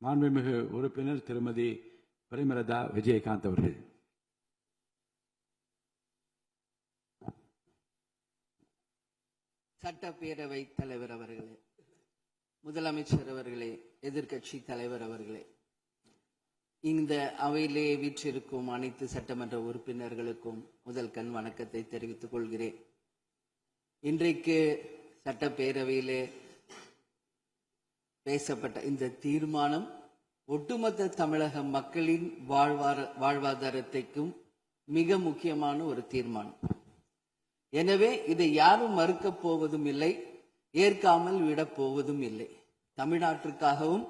மாண்புமிகு உறுப்பினர் திருமதி பிரேமலதா விஜயகாந்த் அவர்கள். சட்டப்பேரவை தலைவர் அவர்களே, முதலமைச்சர் அவர்களே, எதிர்க்கட்சி தலைவர் அவர்களே, இந்த அவையிலே வீற்றிருக்கும் அனைத்து சட்டமன்ற உறுப்பினர்களுக்கும் முதல் கண் வணக்கத்தை தெரிவித்துக் கொள்கிறேன். இன்றைக்கு சட்டப்பேரவையிலே பேசப்பட்ட இந்த தீர்மானம் ஒட்டுமொத்த தமிழக மக்களின் வாழ்வாதாரத்திற்கும் மிக முக்கியமான ஒரு தீர்மானம். எனவே இதை யாரும் மறுக்கப் போவதும் இல்லை, ஏற்காமல் விடப் போவதும் இல்லை. தமிழ்நாட்டிற்காகவும்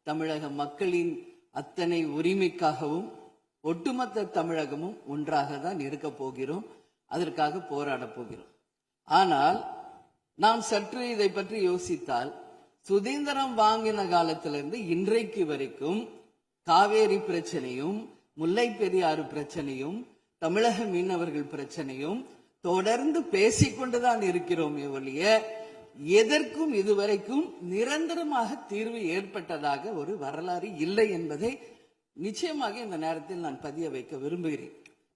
தமிழக மக்களின் அத்தனை உரிமைக்காகவும் ஒட்டுமொத்த தமிழகமும் ஒன்றாக தான் இருக்க போகிறோம், அதற்காக போராடப் போகிறோம். ஆனால் நாம் சற்று இதை பற்றி யோசித்தால், சுதந்திரம் வாங்கின காலத்திலிருந்து இன்றைக்கு வரைக்கும் காவேரி பிரச்சனையும் முல்லை பெரியாறு பிரச்சனையும் தமிழக மீனவர்கள் பிரச்சனையும் தொடர்ந்து பேசிக்கொண்டுதான் இருக்கிறோமே ஒழிய எதற்கும் இதுவரைக்கும் நிரந்தரமாக தீர்வு ஏற்பட்டதாக ஒரு வரலாறு இல்லை என்பதை நிச்சயமாக இந்த நேரத்தில் நான் பதிய வைக்க விரும்புகிறேன்.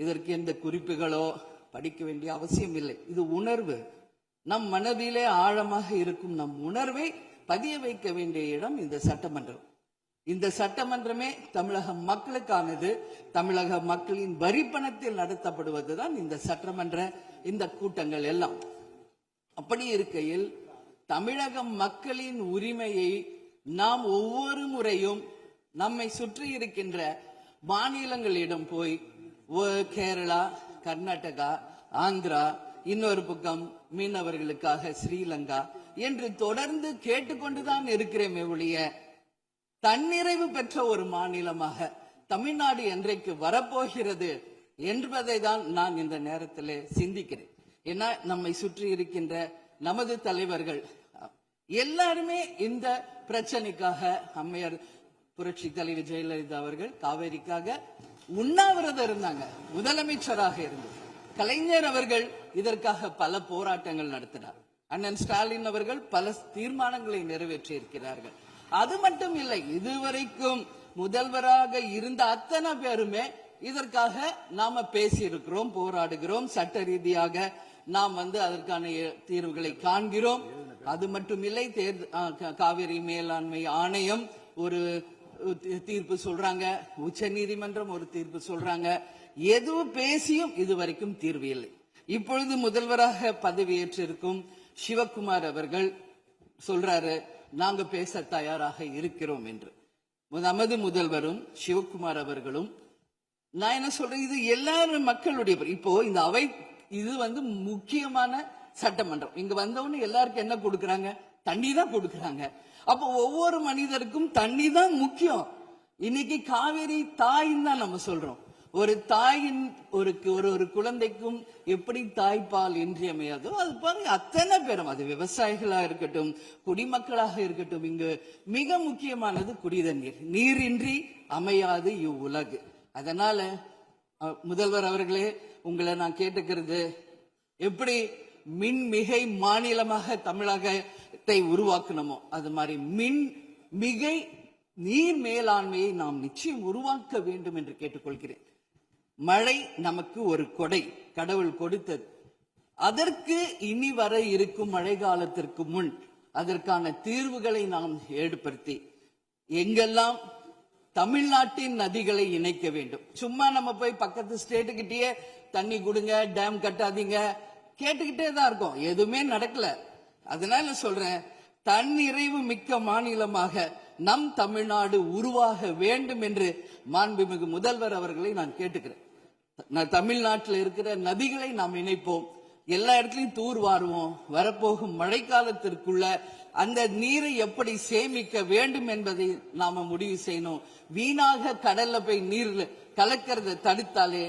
இதற்கு எந்த குறிப்புகளோ படிக்க வேண்டிய அவசியம் இல்லை. இது உணர்வு, நம் மனதிலே ஆழமாக இருக்கும் நம் உணர்வை பதிய வைக்க வேண்டிய இடம் இந்த சட்டமன்றம். இந்த சட்டமன்றமே தமிழக மக்களுக்கானது. தமிழக மக்களின் வரி பணத்தில் நடத்தப்படுவதுதான் இந்த சட்டமன்ற இந்த கூட்டங்கள் எல்லாம். அப்படி இருக்கையில் தமிழக மக்களின் உரிமையை நாம் ஒவ்வொரு முறையும் நம்மை சுற்றி இருக்கின்ற மாநிலங்களிடம் போய் கேரளா, கர்நாடகா, ஆந்திரா, இன்னொரு பக்கம் மீனவர்களுக்காக ஸ்ரீலங்கா என்று தொடர்ந்து கேட்டுக்கொண்டுதான் இருக்கிறேன் ஒழிய தன்னிறைவு பெற்ற ஒரு மாநிலமாக தமிழ்நாடு என்றைக்கு வரப்போகிறது என்பதை தான் நான் இந்த நேரத்தில் சிந்திக்கிறேன். ஏன்னா நம்மை சுற்றி இருக்கின்ற நமது தலைவர்கள் எல்லாருமே இந்த பிரச்சனைக்காக, அம்மையார் புரட்சி தலைவர் ஜெயலலிதா அவர்கள் காவேரிக்காக உண்ணாவிரதம் இருந்தாங்க, முதலமைச்சராக இருந்து. கலைஞர் அவர்கள் இதற்காக பல போராட்டங்கள் நடத்தினார். அண்ணன் ஸ்டாலின் அவர்கள் பல தீர்மானங்களை நிறைவேற்றி இருக்கிறார்கள். அது மட்டும் இல்லை, இதுவரைக்கும் முதல்வராக இருந்த அத்தனை பேருமே இதற்காக நாம பேசி இருக்கிறோம், போராடுகிறோம், சட்ட ரீதியாக நாம் அதற்கான தீர்வுகளை காண்கிறோம். அது மட்டும் இல்லை, காவிரி மேலாண்மை ஆணையம் ஒரு தீர்ப்பு சொல்றாங்க, உச்ச நீதிமன்றம் ஒரு தீர்ப்பு சொல்றாங்க. எதுவும் பேசியும் இதுவரைக்கும் தீர்வு இல்லை. இப்பொழுது முதல்வராக பதவியேற்றிருக்கும் சிவகுமார் அவர்கள் சொல்றாரு, நாங்க பேச தயாராக இருக்கிறோம் என்று. நமது முதல்வரும் சிவகுமார் அவர்களும், நான் என்ன சொல்றேன், இது எல்லாரும் மக்களுடைய, இப்போ இந்த அவை இது முக்கியமான சட்டமன்றம். இங்க வந்தவொன்னு எல்லாருக்கும் என்ன கொடுக்கறாங்க? தண்ணி தான் கொடுக்கறாங்க. அப்போ ஒவ்வொரு மனிதருக்கும் தண்ணி தான் முக்கியம். இன்னைக்கு காவேரி தாயின்னு தான் நம்ம சொல்றோம். ஒரு தாயின் ஒரு குழந்தைக்கும் எப்படி தாய்ப்பால் இன்றியமையாதோ அது பாருங்க, அத்தனை பேரும், அது விவசாயிகளா இருக்கட்டும், குடிமக்களாக இருக்கட்டும், இங்கு மிக முக்கியமானது குடிதண்ணீர். நீரின்றி அமையாது இவ்வுலகு. அதனால முதல்வர் அவர்களே, உங்களை நான் கேட்டுக்கிறது, எப்படி மின்மிகை மாநிலமாக தமிழகத்தை உருவாக்கணுமோ அது மாதிரி மின்மிகை நீர் மேலாண்மையை நாம் நிச்சயம் உருவாக்க வேண்டும் என்று கேட்டுக்கொள்கிறேன். மழை நமக்கு ஒரு கொடை, கடவுள் கொடுத்தது. அதற்கு இனி வர இருக்கும் மழை காலத்திற்கு முன் அதற்கான தீர்வுகளை நாம் ஏற்படுத்தி எங்கெல்லாம் தமிழ்நாட்டின் நதிகளை இணைக்க வேண்டும். சும்மா நம்ம போய் பக்கத்து ஸ்டேட்டுக்கிட்டே தண்ணி கொடுங்க, டேம் கட்டாதீங்க கேட்டுக்கிட்டே தான் இருக்கோம், எதுவுமே நடக்கல. அதனால சொல்றேன், தன்னிறைவு மிக்க மாநிலமாக நம் தமிழ்நாடு உருவாக வேண்டும் என்று மாண்புமிகு முதல்வர் அவர்களை நான் கேட்டுக்கிறேன். தமிழ்நாட்டில் இருக்கிற நதிகளை நாம் இணைப்போம், எல்லா இடத்துலையும் தூர்வாருவோம். வரப்போகும் மழைக்காலத்திற்குள்ள அந்த நீரை எப்படி சேமிக்க வேண்டும் என்பதை நாம முடிவு செய்யணும். வீணாக கடல்ல போய் நீர் கலக்கிறத தடுத்தாலே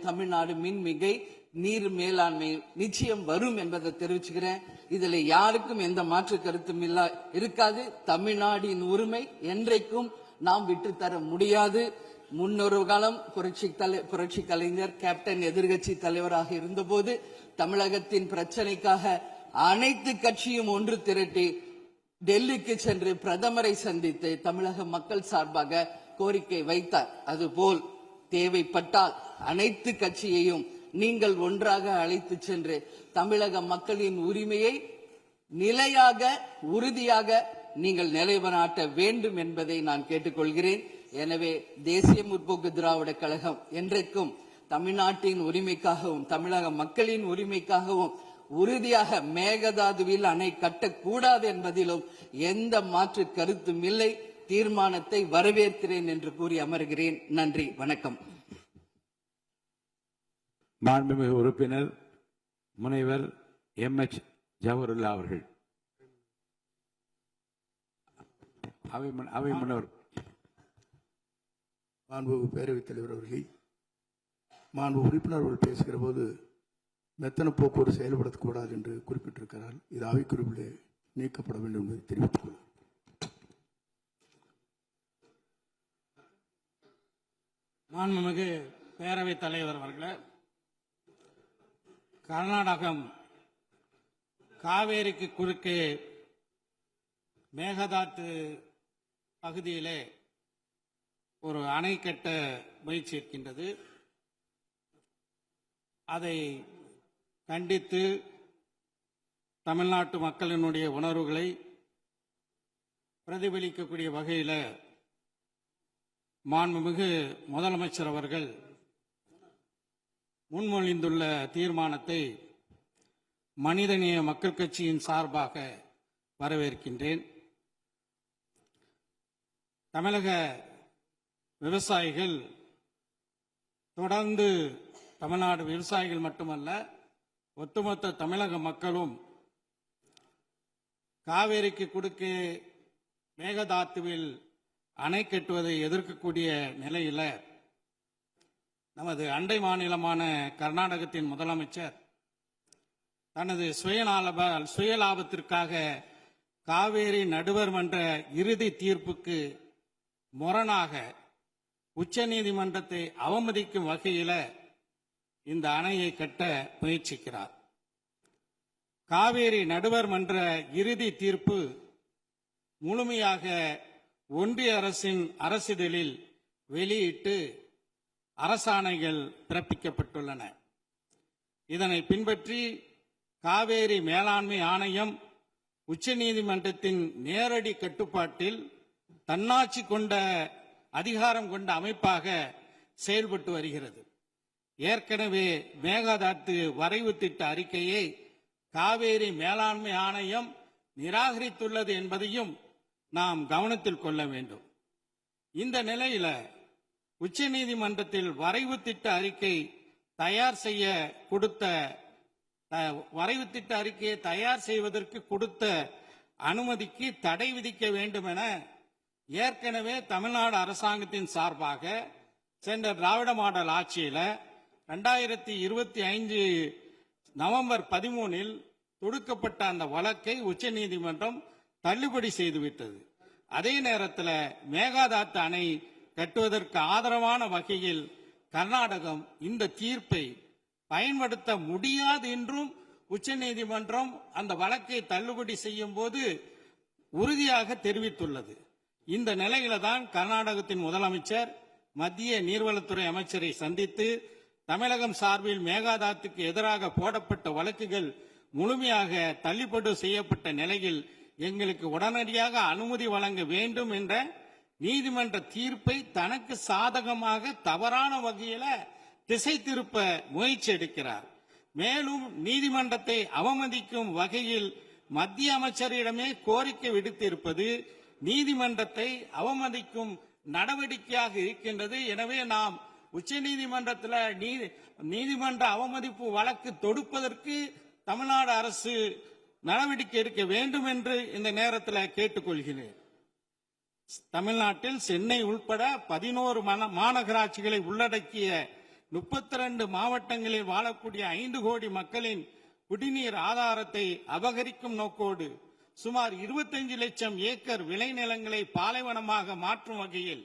தமிழ்நாடு மின்மிகை நீர் மேலாண்மை நிச்சயம் வரும் என்பதை தெரிவிச்சுக்கிறேன். இதுல யாருக்கும் எந்த மாற்று கருத்தும் இருக்காது. தமிழ்நாடின் உரிமை என்றைக்கும் நாம் விட்டுத்தர முடியாது. முன்னொரு காலம் புரட்சி கலைஞர் கேப்டன் எதிர்கட்சி தலைவராக இருந்தபோது தமிழகத்தின் பிரச்சனைக்காக அனைத்து கட்சியும் ஒன்று திரட்டி டெல்லிக்கு சென்று பிரதமரை சந்தித்து தமிழக மக்கள் சார்பாக கோரிக்கை வைத்தார். அதுபோல் தேவைப்பட்டால் அனைத்து கட்சியையும் நீங்கள் ஒன்றாக அழைத்து சென்று தமிழக மக்களின் உரிமையை நிலையாக உறுதியாக நீங்கள் நிலைநாட்ட வேண்டும் என்பதை நான் கேட்டுக்கொள்கிறேன். எனவே தேசிய முற்போக்கு திராவிட கழகம் என்றைக்கும் தமிழ்நாட்டின் உரிமைக்காகவும் தமிழக மக்களின் உரிமைக்காகவும் உறுதியாக மேகதாதுவில் அணை கட்டக்கூடாது என்பதிலும் எந்த மாற்று கருத்தும் இல்லை. தீர்மானத்தை வரவேற்கிறேன் என்று கூறி அமர்கிறேன். நன்றி, வணக்கம். மாண்புமிகு உறுப்பினர் முனைவர் MH ஜவஹருல்லா அவர்கள். அவை முன்னவர். மாண்புமிகு பேரவைத் தலைவர் அவர்களே, மாண்பு உறுப்பினர் அவர்கள் பேசுகிற போது மெத்தன போக்குவரத்து செயல்படக்கூடாது என்று குறிப்பிட்டிருக்கிறார். இது அவை குறிப்பிலே நீக்கப்பட வேண்டும் என்பதை தெரிவித்துக் கொள்கிறேன். மாண்புமிகு பேரவைத் தலைவர் அவர்களே, கர்நாடகம் காவேரிக்கு குறுக்கே மேகதாத்து பகுதியிலே ஒரு அணை கட்ட முயற்சி இருக்கின்றது. அதை கண்டித்து தமிழ்நாட்டு மக்களினுடைய உணர்வுகளை பிரதிபலிக்கக்கூடிய வகையில் மாண்புமிகு முதலமைச்சர் அவர்கள் முன்மொழிந்துள்ள தீர்மானத்தை மனிதநேய மக்கள் கட்சியின் சார்பாக வரவேற்கின்றேன். தமிழக விவசாயிகள் தொடர்ந்து, தமிழ்நாடு விவசாயிகள் மட்டுமல்ல, ஒட்டுமொத்த தமிழக மக்களும் காவேரிக்கு குறுக்கே மேகதாத்துவில் அணை கட்டுவதை எதிர்க்கக்கூடிய நிலையில் நமது அண்டை மாநிலமான கர்நாடகத்தின் முதலமைச்சர் தனது சுயலாபத்திற்காக காவேரி நடுவர் மன்ற இறுதி தீர்ப்புக்கு முரணாக உச்சநீதிமன்றத்தை அவமதிக்கும் வகையில் இந்த அணையை கட்ட முயற்சிக்கிறார். காவேரி நடுவர் மன்ற இறுதி தீர்ப்பு முழுமையாக ஒன்றிய அரசின் அரசிதழில் வெளியிட்டு அரசாணைகள் பிறப்பிக்கப்பட்டுள்ளன. இதனை பின்பற்றி காவேரி மேலாண்மை ஆணையம் உச்சநீதிமன்றத்தின் நேரடி கட்டுப்பாட்டில் தன்னாட்சி கொண்ட அதிகாரம் கொண்ட அமைப்பாக செயல்பட்டு வருகிறது. ஏற்கனவே மேகதாத்து வரைவு திட்ட அறிக்கையை காவேரி மேலாண்மை ஆணையம் நிராகரித்துள்ளது என்பதையும் நாம் கவனத்தில் கொள்ள வேண்டும். இந்த நிலையில உச்சநீதிமன்றத்தில் வரைவு திட்ட அறிக்கை தயார் செய்ய கொடுத்த வரைவு திட்ட அறிக்கையை தயார் செய்வதற்கு கொடுத்த அனுமதிக்கு தடை விதிக்க வேண்டும் என ஏற்கனவே தமிழ்நாடு அரசாங்கத்தின் சார்பாக சென்ற திராவிட மாடல் ஆட்சியில 2025 நவம்பர் 13 தொடுக்கப்பட்ட அந்த வழக்கை உச்சநீதிமன்றம் தள்ளுபடி செய்துவிட்டது. அதே நேரத்தில் மேகதாத்து அணை கட்டுவதற்கு ஆதரவான வகையில் கர்நாடகம் இந்த தீர்ப்பை பயன்படுத்த முடியாது என்றும் உச்சநீதிமன்றம் அந்த வழக்கை தள்ளுபடி செய்யும் போது உறுதியாக தெரிவித்துள்ளது. இந்த நிலையில தான் கர்நாடகத்தின் முதலமைச்சர் மத்திய நீர்வளத்துறை அமைச்சரை சந்தித்து தமிழகம் சார்பில் மேகதாத்துக்கு எதிராக போடப்பட்ட வழக்குகள் முழுமையாக தள்ளுபடி செய்யப்பட்ட நிலையில் எங்களுக்கு உடனடியாக அனுமதி வழங்க வேண்டும் என்ற நீதிமன்ற தீர்ப்பை தனக்கு சாதகமாக தவறான வகையில திசை திருப்ப முயற்சி எடுக்கிறார். மேலும் நீதிமன்றத்தை அவமதிக்கும் வகையில் மத்திய அமைச்சரிடமே கோரிக்கை விடுத்திருப்பது நீதிமன்றத்தை அவமதிக்கும் நடவடிக்கையாக இருக்கின்றது. எனவே நாம் உச்ச நீதிமன்றத்தில் நீதிமன்ற அவமதிப்பு வழக்கு தொடுப்பதற்கு தமிழ்நாடு அரசு நடவடிக்கை எடுக்க வேண்டும் என்று இந்த நேரத்தில் கேட்டுக்கொள்கிறேன். தமிழ்நாட்டில் சென்னை உள்பட 11 மாநகராட்சிகளை உள்ளடக்கிய 32 மாவட்டங்களில் வாழக்கூடிய 5 கோடி மக்களின் குடிநீர் ஆதாரத்தை அபகரிக்கும் நோக்கோடு சுமார் 25 லட்சம் ஏக்கர் விளைநிலங்களை பாலைவனமாக மாற்றும் வகையில்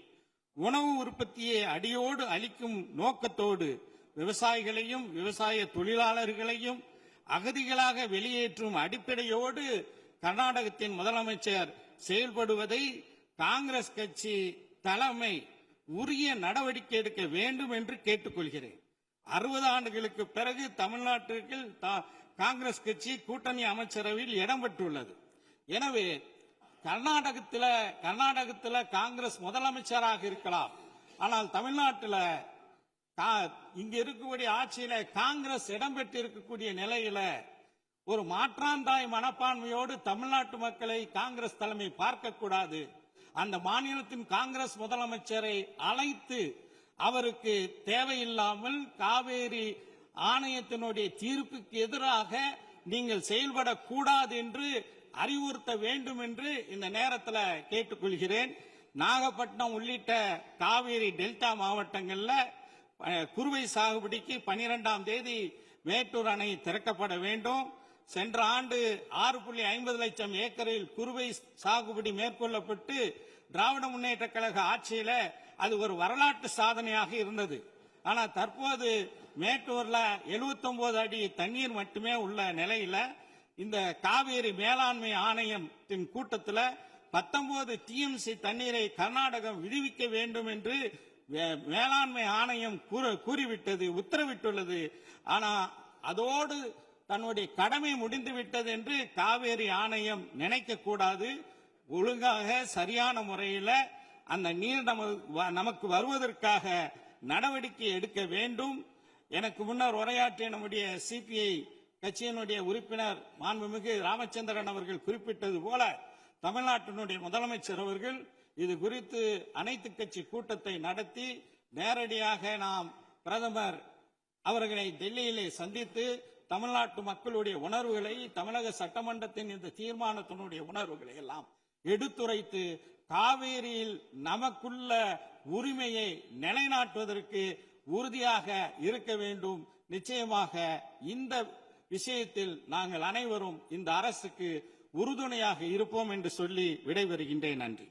உணவு உற்பத்தியை அடியோடு அளிக்கும் நோக்கத்தோடு விவசாயிகளையும் விவசாய தொழிலாளர்களையும் அகதிகளாக வெளியேற்றும் அடிப்படையோடு கர்நாடகத்தின் முதலமைச்சர் செயல்படுவதை காங்கிரஸ் கட்சி தலைமை உரிய நடவடிக்கை எடுக்க வேண்டும் என்று கேட்டுக்கொள்கிறேன். 60 ஆண்டுகளுக்கு பிறகு தமிழ்நாட்டிற்கு காங்கிரஸ் கட்சி கூட்டணி அமைச்சரவையில் இடம் பெற்றுள்ளது. எனவே கர்நாடகத்தில் காங்கிரஸ் முதலமைச்சராக இருக்கலாம், ஆனால் தமிழ்நாட்டில் இங்க இருக்கக்கூடிய ஆட்சியில காங்கிரஸ் இடம்பெற்று இருக்கக்கூடிய நிலையில ஒரு மாற்றாந்தாய் மனப்பான்மையோடு தமிழ்நாட்டு மக்களை காங்கிரஸ் தலைமை பார்க்க கூடாது. அந்த மாநிலத்தின் காங்கிரஸ் முதலமைச்சரை அழைத்து அவருக்கு தேவையில்லாமல் காவேரி ஆணையத்தினுடைய தீர்ப்புக்கு எதிராக நீங்கள் செயல்படக்கூடாது என்று அறிவுறுத்த வேண்டும் என்று இந்த நேரத்தில் கேட்டுக்கொள்கிறேன். நாகப்பட்டினம் உள்ளிட்ட காவேரி டெல்டா மாவட்டங்கள்ல குறுவை சாகுபடிக்கு 12ஆம் தேதி மேட்டூர் அணை திறக்கப்பட வேண்டும். சென்ற ஆண்டு 6.50 லட்சம் ஏக்கரில் குறுவை சாகுபடி மேற்கொள்ளப்பட்டு திராவிட முன்னேற்ற கழக ஆட்சியில அது ஒரு வரலாற்று சாதனையாக இருந்தது. ஆனா தற்போது மேட்டூர்ல 79 அடி தண்ணீர் மட்டுமே உள்ள நிலையில இந்த காவேரி மேலாண்மை ஆணையத்தின் கூட்டத்தில் 19 டிஎம்சி தண்ணீரை கர்நாடகம் விடுவிக்க வேண்டும் என்று மேலாண்மை ஆணையம் கூறிவிட்டது, உத்தரவிட்டுள்ளது. ஆனா அதோடு தன்னுடைய கடமை முடிந்துவிட்டது என்று காவேரி ஆணையம் நினைக்க கூடாது. ஒழுங்காக சரியான முறையில் அந்த நீர் நமக்கு வருவதற்காக நடவடிக்கை எடுக்க வேண்டும். எனக்கு முன்னர் உரையாற்றிய நம்முடைய சிபிஐ கட்சியினுடைய உறுப்பினர் மாண்புமிகு ராமச்சந்திரன் அவர்கள் குறிப்பிட்டது போல தமிழ்நாட்டினுடைய முதலமைச்சர் அவர்கள் இது குறித்து அனைத்து கட்சி கூட்டத்தை நடத்தி நேரடியாக நாம் பிரதமர் அவர்களை டெல்லியிலே சந்தித்து தமிழ்நாட்டு மக்களுடைய உணர்வுகளை, தமிழக சட்டமன்றத்தின் இந்த தீர்மானத்தினுடைய உணர்வுகளை எல்லாம் எடுத்துரைத்து காவேரியில் நமக்குள்ள உரிமையை நிலைநாட்டுவதற்கு உறுதியாக இருக்க வேண்டும். நிச்சயமாக இந்த விஷயத்தில் நாங்கள் அனைவரும் இந்த அரசுக்கு உறுதுணையாக இருப்போம் என்று சொல்லி விடைபெறுகின்றேன். நன்றி.